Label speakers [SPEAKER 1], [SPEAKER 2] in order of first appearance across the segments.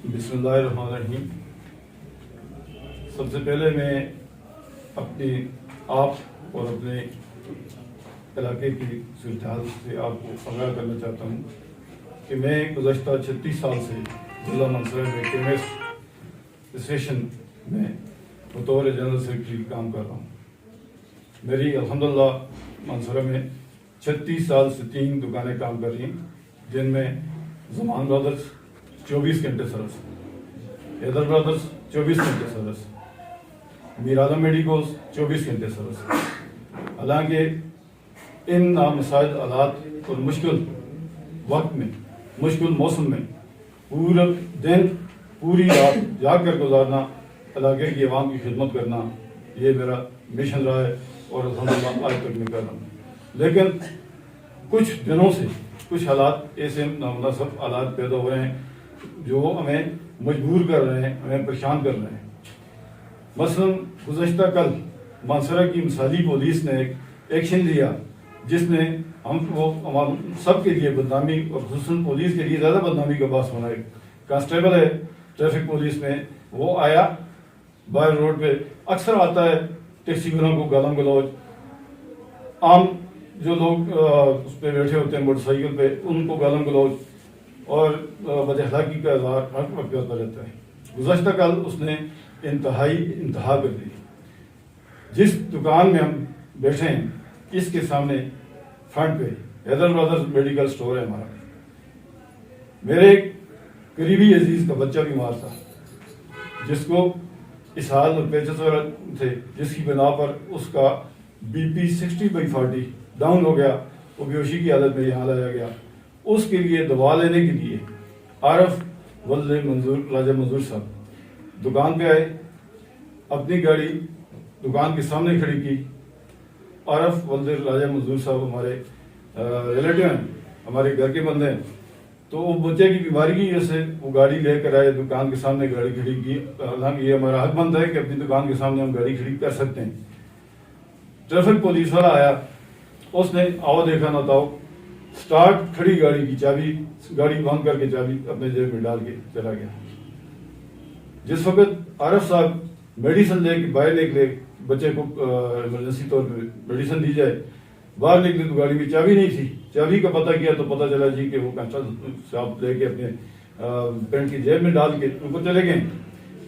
[SPEAKER 1] बिस्मिल्लाहिर्रहमानिर्रहीम। सबसे पहले मैं अपनी आप और अपने इलाके की सूरत-ए-हाल से आपको आगाह करना चाहता हूँ कि मैं गुज़श्ता 36 साल से ज़िला मंसूरा में केमिस्ट स्टेशन में बतौर जनरल सेक्रेटरी काम कर रहा हूँ। मेरी अल्हम्दुलिल्लाह मंसूरा में 36 साल से 3 दुकानें काम कर रही हैं, जिनमें ज़मान ब्रदर्स 24 घंटे सर्विस, हैदर ब्रदर्स 24 घंटे सर्विस, मीर आलम मेडिकोस 24 घंटे सर्विस। हालांकि इन नामसाइद हालात और मुश्किल वक्त में, मुश्किल मौसम में पूरा दिन पूरी रात जाग कर गुजारना, इलाके की आवाम की खिदमत करना, ये मेरा मिशन रहा है और अल्हम्दुलिल्लाह आज तक मैं कर रहा हूँ। लेकिन कुछ दिनों से कुछ हालात ऐसे नामुनासिब हालात पैदा हो रहे हैं जो हमें मजबूर कर रहे हैं, हमें परेशान कर रहे हैं। मसलन गुज़श्ता कल मानसरा की मिसाली पुलिस ने एक एक्शन लिया जिसने हम सब के लिए बदनामी और खुसूसन पुलिस के लिए ज़्यादा बदनामी का बास बना। कांस्टेबल है ट्रैफिक पुलिस में, वो आया बाहर रोड पे, अक्सर आता है टैक्सी वालों को गालम गलौज, आम जो लोग उस पर बैठे होते हैं मोटरसाइकिल पे उनको गालम गलौज और बदअखलाकी का इज़हार हर वक्त करता रहता है। गुज़श्ता कल उसने इंतहा कर दी। जिस दुकान में हम बैठे हैं इसके सामने फ्रंट पे हैदर ब्रदर्स मेडिकल स्टोर है हमारा। मेरे एक करीबी अजीज का बच्चा बीमार था जिसको इसहाल और पेचस थे, जिसकी बिना पर उसका BP 60/40 डाउन हो गया, वो बेहोशी की हालत में यहाँ लाया गया। उसके लिए दवा लेने के लिए आरफ वल्द मंजूर राजा मंजूर साहब दुकान पे आए, अपनी गाड़ी दुकान के सामने खड़ी की। आरफ वल्द राजा मंजूर साहब हमारे रिलेटिव हैं, हमारे घर के बंदे हैं, तो वो बच्चे की बीमारी की वजह से वो गाड़ी लेकर आए, दुकान के सामने गाड़ी खड़ी की। हालांकि ये हमारा हक बनता है कि अपनी दुकान के सामने हम गाड़ी खड़ी कर सकते हैं। ट्रैफिक पुलिस वाला आया, उसने आओ देखा ना ताओ, स्टार्ट खड़ी गाड़ी की चाबी, गाड़ी बंद करके चाबी अपने जेब में डाल के चला गया। जिस वक्त आरफ साहब मेडिसिन लेके बाहर निकले, बच्चे को इमरजेंसी तौर पे मेडिसिन दी जाए, बाहर निकले तो गाड़ी में चाबी नहीं थी। चाबी का पता किया तो पता चला जी कि वो कांस्टेबल साहब लेके अपने पैंट की जेब में डाल के उनको चले गए।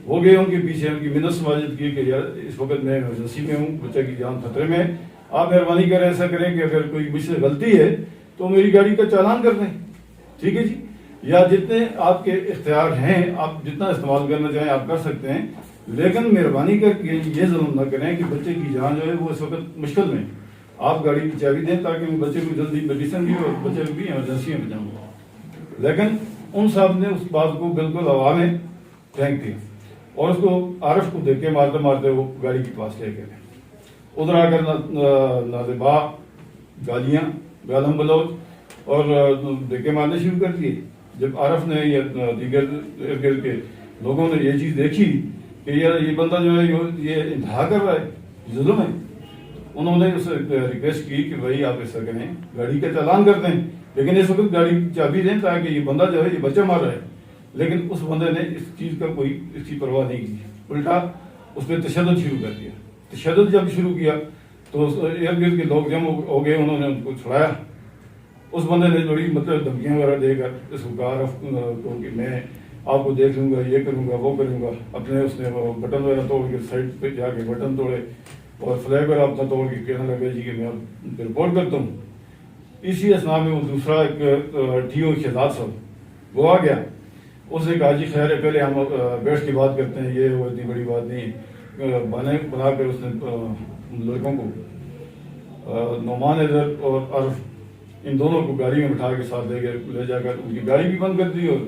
[SPEAKER 1] वो गए उनके पीछे, उनकी मिन्नत समाजित की कि यार इस वक्त मैं इमरजेंसी में हूँ, बच्चे की जान खतरे में है, आप मेहरबानी करें ऐसा करें कि अगर कोई मुझसे गलती है तो मेरी गाड़ी का चालान कर दें। ठीक है जी, या जितने आपके इख्तियार हैं आप जितना इस्तेमाल करना चाहें आप कर सकते हैं, लेकिन मेहरबानी करके ये जुल्म न करें कि बच्चे की जान जो है वो इस वक्त मुश्किल में, आप गाड़ी की चाबी दें ताकि बच्चे को जल्दी मेडिसिन भी और बच्चे को भी इमरजेंसी में बचाऊँ। लेकिन उन साहब ने उस बात को बिल्कुल हवा में फेंक दिया और उसको आरफ को धक्के मारते मारते वो गाड़ी के पास ले गए। उधर आकर नाज़िबा गालियाँ, गालम बलौज और धक्के मारने शुरू कर दिए। जब आरफ ने या दीगर इर्द गिर्द के लोगों ने ये चीज़ देखी कि यार ये बंदा जो है ये इंतहा कर रहा है, जुल्म है, उन्होंने उससे रिक्वेस्ट की कि भाई आप ऐसा करें, गाड़ी का चालान कर दें, लेकिन इस वक्त गाड़ी की चाबी दें ताकि ये बंदा जो है ये बच्चा मार रहा है। लेकिन उस बंदे ने इस चीज़ का कोई इसकी परवाह नहीं की, उल्टा उस पर तशद्दुद शुरू कर दिया। तशद्दुद जब शुरू किया तो इर्द गिर्द के लोग जम हो गए, उन्होंने उनको छुड़ाया। उस बंदे ने बड़ी मतलब धमकियाँ वगैरह देकर इसको कहा को कि मैं आपको देख लूँगा, ये करूँगा, वो करूँगा। अपने उसने बटन वगैरह तोड़ के साइड पे जाके बटन तोड़े और फ्लैग वगैरह अपना तोड़ के कहने लगे जी कि मैं रिपोर्ट करता हूँ। इसी असना में वो दूसरा एक TO शहजाद साहब वो आ गया, उसने कहा जी खैर है, पहले हम बैठ की बात करते हैं, ये वो इतनी बड़ी बात नहीं है। बना कर उसने लड़कों को नौमान इधर और अरफ इन दोनों को गाड़ी में बिठा के साथ ले जाकर उनकी गाड़ी भी बंद कर दी और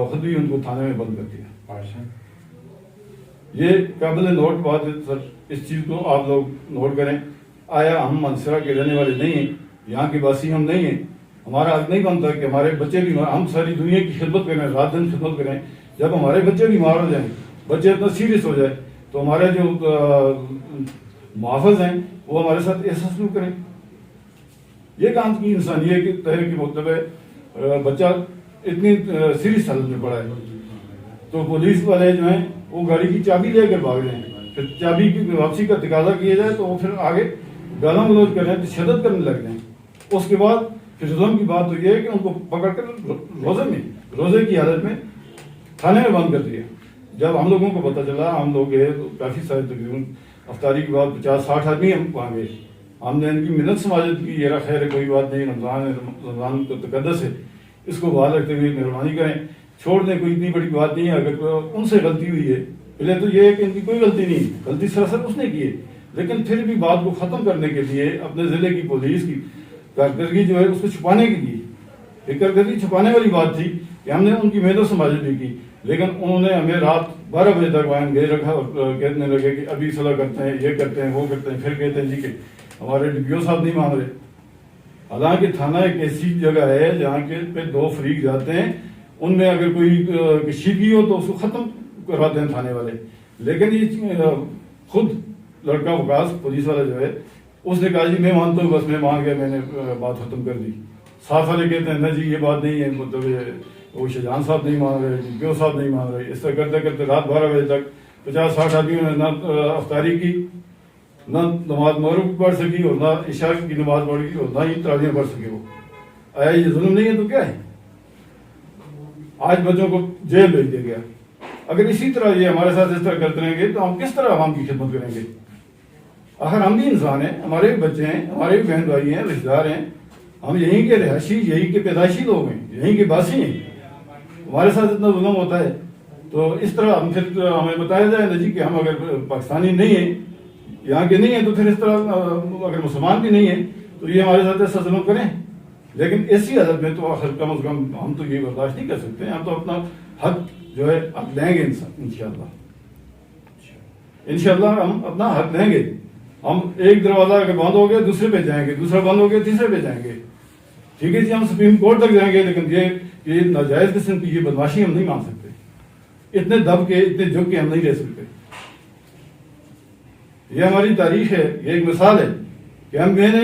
[SPEAKER 1] खुद भी उनको थाने में बंद कर दिया। ये काबिल नोट बात है सर, इस चीज़ को आप लोग नोट करें। आया हम मंसूरा के रहने वाले नहीं हैं, یہاں کے باسی ہم نہیں ہیں. ہمارا حق نہیں بنتا کہ ہمارے بچے بھی, ہم ساری دنیا کی خدمت کریں, رات دن خدمت کریں, جب ہمارے بچے بیمار ہو جائیں, بچے اتنا سیریس ہو جائے, تو ہمارے جو محافظ ہیں وہ ہمارے ساتھ ایسا سلوک کریں. یہ کام کی انسانیت ہے کہ مطلب ہے بچہ اتنی سیریس حالت میں پڑا ہے, تو پولیس والے جو ہیں وہ گاڑی کی چابی لے کر بھاگ رہے ہیں. پھر چابی کی واپسی کا تقاضا کیا جائے تو وہ پھر آگے گالاں گلوچ کر رہے ہیں, تشدد کرنے لگ جائیں. اس کے بعد پھر ظلم کی بات تو یہ ہے کہ ان کو پکڑ کر روزے کی حالت میں تھانے میں بند کر دیا. جب ہم لوگوں کو پتہ چلا, ہم لوگ گئے تو کافی سارے تقریباً افطاری کے بعد 50-60 آدمی ہم وہاں گئے. ہم نے ان کی منت سماجت کی, یہ خیر ہے کوئی بات نہیں, رمضان کو تقدس ہے, اس کو بحال رکھتے ہوئے مہربانی کریں, چھوڑ دیں, کوئی اتنی بڑی بات نہیں ہے. اگر ان سے غلطی ہوئی ہے, پہلے تو یہ ہے کہ ان کی کوئی غلطی نہیں, غلطی سراسر اس نے کی ہے, لیکن پھر بھی بات کو ختم کرنے کے لیے اپنے ضلع کی پولیس کی کارکردگی جو ہے اس کو چھپانے کے لیے, ایک کارکردگی چھپانے والی بات تھی کہ ہم نے ان کی محنت سماجت بھی کی, لیکن انہوں نے ہمیں رات 12 بجے تک وہاں گئے رکھا اور کہنے لگے کہ ابھی صلاح کرتے ہیں, یہ کرتے ہیں, وہ کرتے ہیں. پھر کہتے ہیں جی کہ ہمارے ڈپیو صاحب نہیں مان رہے. حالانکہ تھانہ ایک ایسی جگہ ہے جہاں کے پہ 2 فریق جاتے ہیں, ان میں اگر کوئی کشیدگی ہو تو اس کو ختم کرواتے ہیں تھانے والے. لیکن یہ خود لڑکا وکاس پولیس والا جو ہے اس نے کہا جی میں مانتا ہوں, بس میں مان گیا, میں نے بات ختم کر دی. صاف والے کہتے ہیں نہ جی یہ بات نہیں ہے, مطلب وہ شہجہان صاحب نہیں مان رہے, ڈپیو صاحب نہیں مان رہے. اس طرح کرتے کرتے رات 12 بجے تک 50-60 آدمیوں نے نہ افطاری کی, نہ نماز مغرب پڑھ سکی, اور نہ عشاء کی نماز پڑھ کی, اور نہ ہی تراویح پڑھ سکے. وہ آیا یہ ظلم نہیں ہے تو کیا ہے؟ آج بچوں کو جیل بھیج دیا گیا. اگر اسی طرح یہ ہمارے ساتھ اس طرح کرتے رہیں گے تو ہم کس طرح عوام کی خدمت کریں گے؟ آخر ہم بھی انسان ہیں, ہمارے بھی بچے ہیں, ہمارے بھی بہن بھائی ہیں, رشتے دار ہیں, ہم یہیں کے رہائشی, یہیں کے پیدائشی لوگ ہیں, یہیں کے باسی ہیں. ہمارے ساتھ اتنا ظلم ہوتا ہے تو اس طرح ہم پھر ہمیں بتایا جائے نا جی کہ ہم اگر پاکستانی نہیں ہیں, یہاں کے نہیں ہیں, تو پھر اس طرح اگر مسلمان بھی نہیں ہیں تو یہ ہمارے ساتھ ایسا ظلم کریں. لیکن ایسی حالت میں تو آخر کم از کم ہم تو یہ برداشت نہیں کر سکتے. ہم تو اپنا حق جو ہے اب لیں گے انشاءاللہ ہم اپنا حق لیں گے. ہم ایک دروازہ اگر بند ہو گیا دوسرے پہ جائیں گے, دوسرا بند ہو گیا تیسرے پہ جائیں گے. ٹھیک ہے جی, ہم سپریم کورٹ تک جائیں گے, لیکن یہ ناجائز قسم کی یہ بدماشی ہم نہیں مان سکتے. اتنے دب کے, اتنے جھک کے ہم نہیں رہ سکتے. یہ ہماری تاریخ ہے, یہ ایک مثال ہے کہ میں نے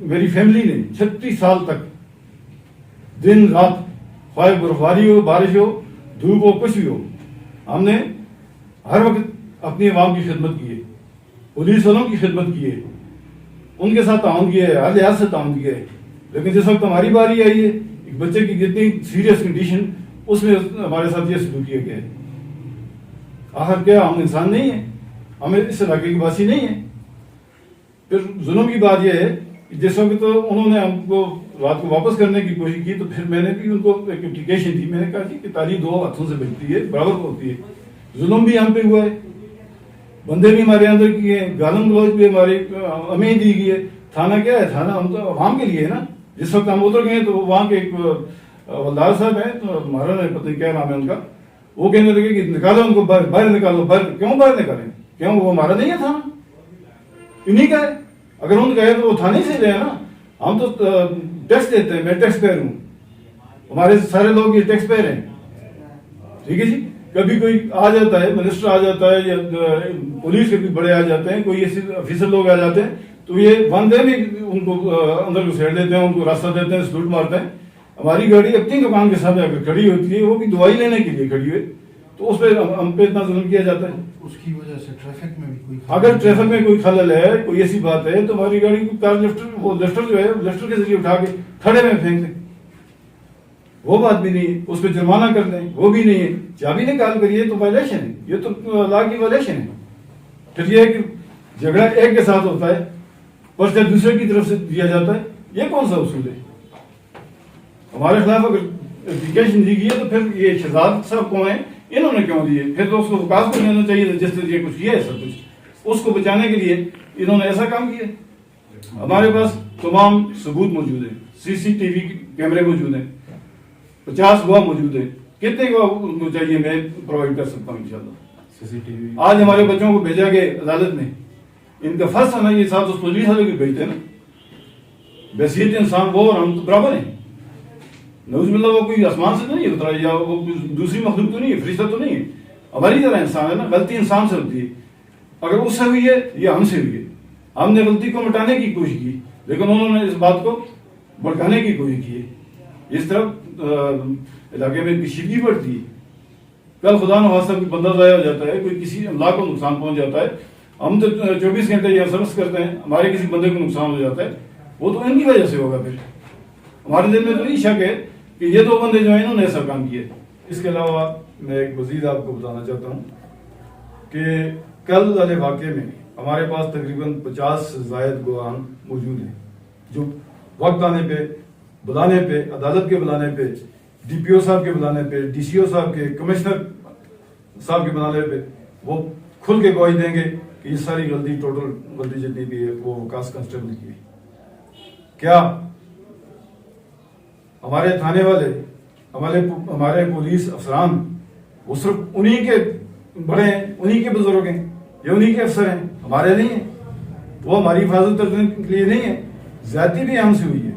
[SPEAKER 1] میری فیملی نے 36 سال تک دن رات, خواہ برفباری ہو, بارش ہو, دھوپ ہو, کچھ بھی ہو, ہم نے ہر وقت اپنی عوام کی خدمت کی ہے, پولیس والوں کی خدمت کی ہے, ان کے ساتھ تعاون کیا ہے, ہر لحاظ سے تعاون کیا ہے. لیکن جس وقت ہماری باری آئی ہے, ایک بچے کی کتنی سیریس کنڈیشن, اس میں ہمارے ساتھ یہ سلوک کیا گیا ہے. آخر کیا ہم انسان نہیں ہیں؟ ہمیں اس علاقے کی باسی نہیں ہے. پھر ظلم کی بات یہ ہے کہ جس وقت تو انہوں نے ہم کو رات کو واپس کرنے کی کوشش کی, تو پھر میں نے بھی ان کو ایک اپلیکیشن دی. میں نے کہا جی کہ تالی 2 ہاتھوں سے بجتی ہے, برابر ہوتی ہے. ظلم بھی ہم پہ ہوا ہے, بندے بھی ہمارے اندر کیے ہیں, گالم گلوچ بھی ہماری ہمیں دی گئی ہے. تھانہ کیا ہے؟ تھانہ ہم تو عوام کے لیے ہے نا. جس وقت ہم ادھر گئے تو وہاں کے ایک ولدار صاحب ہیں, تو ہمارا پتہ نہیں کیا نام ہے ان کا, وہ کہنے لگے کہ نکالو ان کو باہر نکالو. کیوں باہر نکالیں؟ کیوں وہ ہمارا نہیں ہے تھانہ, انہیں کا ہے. اگر ان کا ہے تو وہ تھانے سے رہے نا. ہم تو ٹیکس دیتے ہیں, میں ٹیکس پیئر ہوں, ہمارے سارے لوگ یہ ٹیکس پیئر ہیں. ٹھیک ہے جی. کبھی کوئی آ جاتا ہے, منسٹر آ جاتا ہے, یا پولیس کے بھی بڑے آ جاتے ہیں, کوئی ایسے آفیسر لوگ آ جاتے ہیں, تو یہ ون ڈے بھی ان کو اندر گھسیڑ دیتے ہیں, ان کو راستہ دیتے ہیں, سلوٹ مارتے ہیں. ہماری گاڑی اپنی دکان کے سامنے اگر کھڑی ہوتی ہے, وہ بھی دوائی لینے کے لیے کھڑی ہوئی, تو اس پہ ہم پہ اتنا ظلم کیا جاتا ہے.
[SPEAKER 2] اس کی وجہ سے ٹریفک میں بھی کوئی,
[SPEAKER 1] اگر ٹریفک میں کوئی خلل ہے, کوئی ایسی بات ہے, تو ہماری گاڑی کو کار لفٹر, وہ لفٹر جو ہے لفٹر کے ذریعے اٹھا کے کھڑے میں پھینک دیں. وہ بات بھی نہیں ہے. اس پہ جرمانہ کر دیں, وہ بھی نہیں ہے. چابی نکال کر, یہ تو وائلیشن ہے, یہ تو لا کی وائلیشن ہے. پھر یہ ہے کہ جھگڑا ایک کے ساتھ ہوتا ہے, پرچہ دوسرے کی طرف سے دیا جاتا ہے. یہ کون سا اصول ہے؟ ہمارے خلاف اگر اپلیکیشن دی گئی ہے تو پھر یہ شہزاد صاحب کون ہیں, انہوں نے کیوں دیے؟ پھر تو اس کو وکاس کو لینا چاہیے جس نے یہ کچھ کیا ہے. سب کچھ اس کو بچانے کے لیے انہوں نے ایسا کام کیا. ہمارے پاس تمام ثبوت موجود ہیں, CCTV کیمرے موجود ہیں, 50 گواہ موجود ہیں. کتنے گواہ ان کو چاہیے, میں پرووائڈ کر سکتا ہوں انشاءاللہ.
[SPEAKER 3] CCTV
[SPEAKER 1] آج ہمارے بچوں کو بھیجا گیا عدالت میں, ان کا فرض ہے نا, یہ ساتھ اس پولیس والے کو بھیجتے ہیں نا. बहसीत इंसान वो और हम तो बराबर हैं। नऊज बिल्ला वो कोई आसमान से तो नहीं उतरा, या वो दूसरी मखलूक तो नहीं है, फरिश्ता तो नहीं है, हमारी तरह इंसान है ना। गलती इंसान से होती है, अगर उससे हुई है या हमसे हुई है। हमने गलती को मिटाने की कोशिश की, लेकिन उन्होंने इस बात को भड़काने की कोशिश की है। इस तरफ इलाके में कशीदगी बढ़ती है। कल खुदा न खास्ता कोई बंदा ज़ाया हो जाता है, कोई किसी अमला को नुकसान पहुंच जाता है, हम तो 24 घंटे यहाँ सर्विस करते हैं, हमारे किसी बंदे को नुकसान हो जाता है, वो तो इनकी वजह से होगा। फिर हमारे दिल में तो यही शक है कि ये दो बंदे जो है इन्होंने ऐसा काम किया। इसके अलावा मैं एक मजीद आपको बताना चाहता हूँ कि कल वाले वाक़े में हमारे पास तकरीबन 50 से ज़ायद गवाह मौजूद हैं, जो वक्त आने पे, बुलाने पे, अदालत के बुलाने पे, DPO साहब के बुलाने पे, DCO साहब के, कमिश्नर साहब के बुलाने पे वो खुल के गवाही देंगे कि ये सारी गलती, टोटल गलती जितनी भी है वो वकास कांस्टेबल की है। क्या हमारे थाने वाले, हमारे पुलिस अफसरान वो सिर्फ उन्हीं के बड़े हैं, उन्हीं के बुजुर्ग हैं, ये उन्हीं के अफसर हैं, हमारे नहीं है? वो हमारी हिफाजत करने के लिए नहीं है। ज्यादती भी हमसे हुई है,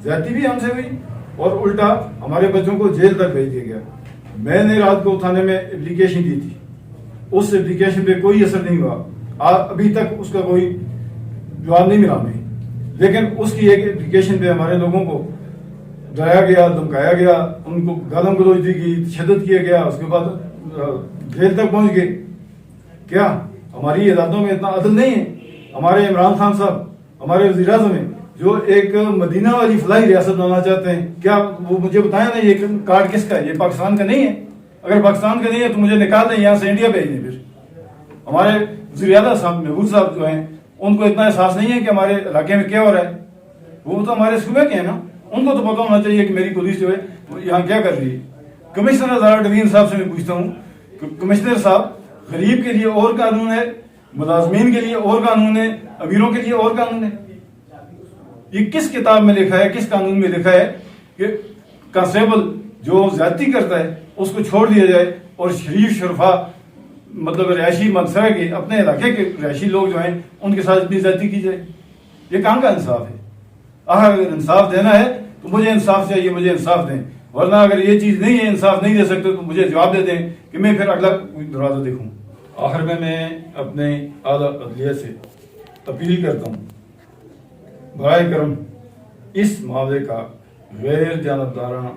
[SPEAKER 1] ज्यादती भी हमसे हुई, और उल्टा हमारे बच्चों को जेल तक भेज दिया गया। मैंने रात को थाने में एप्लीकेशन दी थी, उस एप्लीकेशन पे कोई असर नहीं हुआ, अभी तक उसका कोई जवाब नहीं मिला हमें। लेकिन उसकी एक एप्लीकेशन पे हमारे लोगों को डराया गया, धमकाया गया, उनको गालम गलौज दी गई, तशद्दुद किया गया, उसके बाद जेल तक पहुंच गए। क्या हमारी अदालतों में इतना अदल नहीं है? हमारे इमरान खान साहब, हमारे वज़ीर आज़म हैं, जो एक मदीना वाली फलाही रियासत बनाना चाहते हैं, क्या वो मुझे बताया ना ये कार्ड किसका है? ये पाकिस्तान का नहीं है। अगर पाकिस्तान का नहीं है तो मुझे निकाल दें, यहाँ से इंडिया भेज दें। फिर हमारे वज़ीर आज़म साहब, महबूब साहब जो हैं, उनको इतना एहसास नहीं है कि हमारे इलाके में क्या हो रहा है। वो तो हमारे सूबे के हैं ना, उनको तो पता होना चाहिए कि मेरी पुलिस जो है वो यहाँ क्या कर रही है। कमिश्नर हज़ारा डिवीजन साहब से मैं पूछता हूँ, कमिश्नर साहब, गरीब के लिए और कानून है, मुलाजमीन के लिए और कानून है, अमीरों के लिए और कानून है। ये किस किताब में लिखा है, किस कानून में लिखा है कि कांस्टेबल जो ज्यादती करता है उसको छोड़ दिया जाए और शरीफ शरफा, मतलब रिहायशी मनसरा के, अपने इलाके के रिहायशी लोग जो हैं उनके साथ इतनी ज्यादती की जाए? ये कहाँ का इंसाफ है? अगर इंसाफ देना है तो मुझे इंसाफ चाहिए, मुझे इंसाफ दें, वरना अगर ये चीज नहीं है, इंसाफ नहीं दे सकते, तो मुझे जवाब दे दें कि मैं फिर अगला दरवाजा देखूं। आखिर में मैं अपने आला अदलिया से अपील करता हूँ, बराए करम इस मामले का गैर जानबदाराना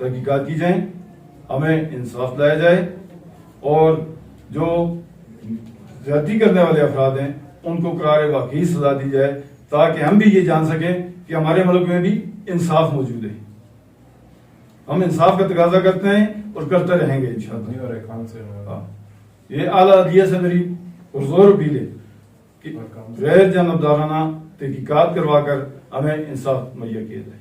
[SPEAKER 1] तहकीकात की जाए, हमें इंसाफ लाया जाए, और जो ज्यादती करने वाले अफराद हैं उनको करार वाकई सजा दी जाए, ताकि हम भी ये जान सकें कि हमारे मुल्क में भी इंसाफ मौजूद है। हम इंसाफ का तकाजा करते हैं और करते रहेंगे इंशाअल्लाह। ये आला अदलिया से मेरी पुरजोर अपील है कि गैर जानबदाराना तहकीकात करवा कर हमें इंसाफ मुहैया किया जाए।